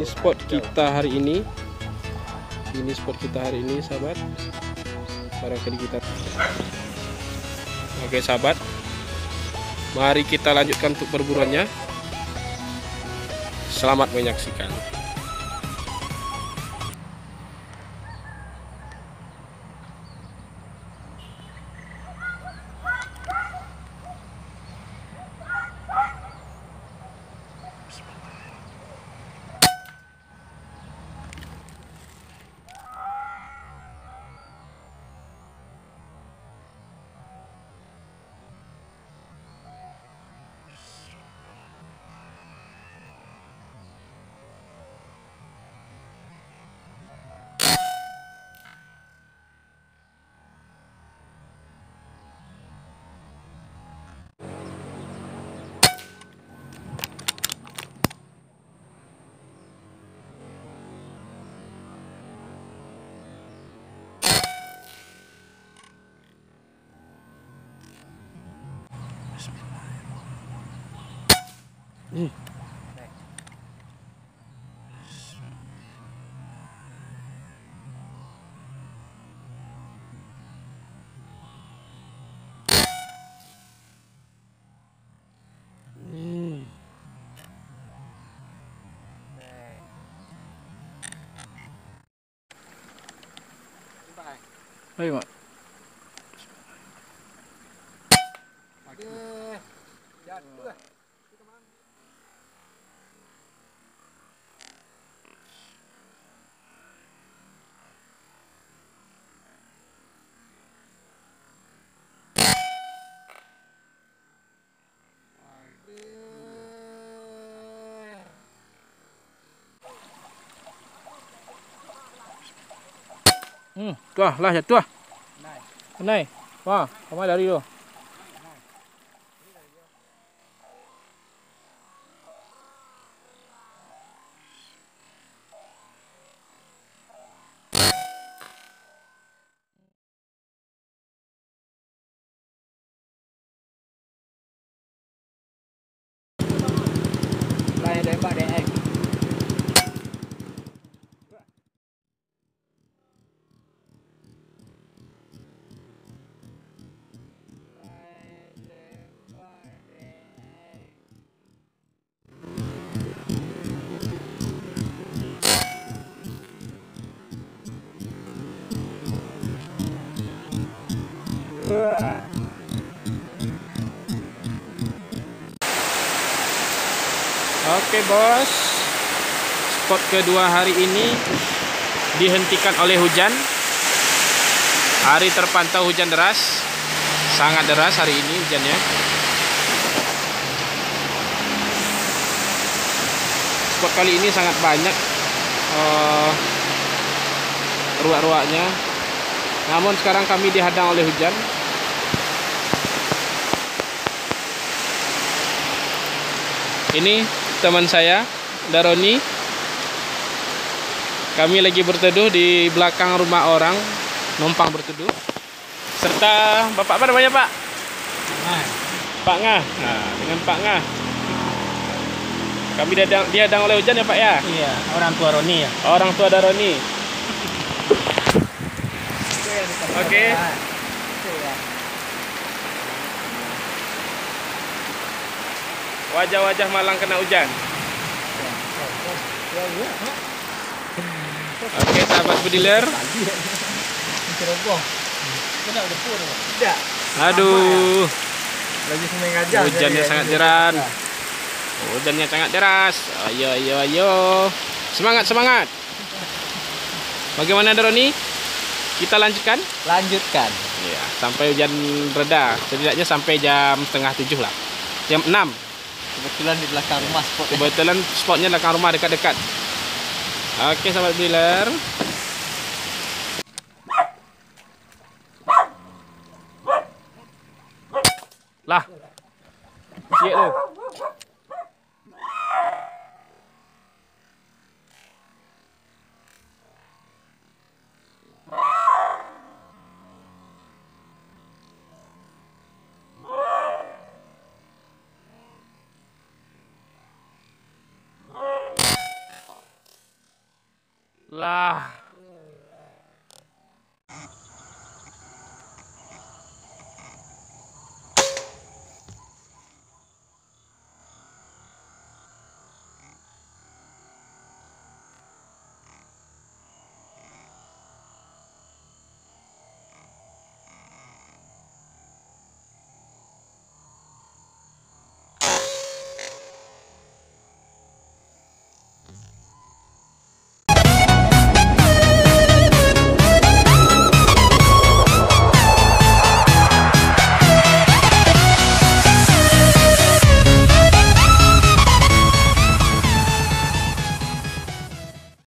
spot kita hari ini. Ini spot kita hari ini, sahabat. Barangkali kita. Oke, sahabat. Mari kita lanjutkan untuk perburuannya. Selamat menyaksikan. Ayo, Mak. Jatuh. Tuah lah jatuh ah. Naik. Wah, kamu lari tu. Lai tembak dia. Oke, bos. Spot kedua hari ini dihentikan oleh hujan. Hari terpantau hujan deras. Sangat deras hari ini hujannya. Spot kali ini sangat banyak ruak-ruaknya. Namun sekarang kami dihadang oleh hujan. Ini teman saya, Daroni. Kami lagi berteduh di belakang rumah orang, numpang berteduh. Serta Bapak apa namanya, Pak? Pak Ngah. Nah, dengan Pak Ngah. Kami dihadang oleh hujan ya, Pak ya? Iya, orang tua Roni ya. Orang tua Daroni. Oke. Wajah-wajah Malang kena hujan. Oke, sahabat budiler. Aduh. Hujannya sangat deras. Hujannya sangat deras. Ayo, ayo, ayo. Semangat, semangat. Bagaimana, Daroni? Kita lanjutkan? Lanjutkan. Ya, sampai hujan reda. Setidaknya sampai jam 6:30 lah. Jam 6. Kebetulan di belakang rumah spot. Kebetulan spotnya belakang rumah, dekat-dekat. Oke, sahabat budiler. Lah. Siap tu. Lah.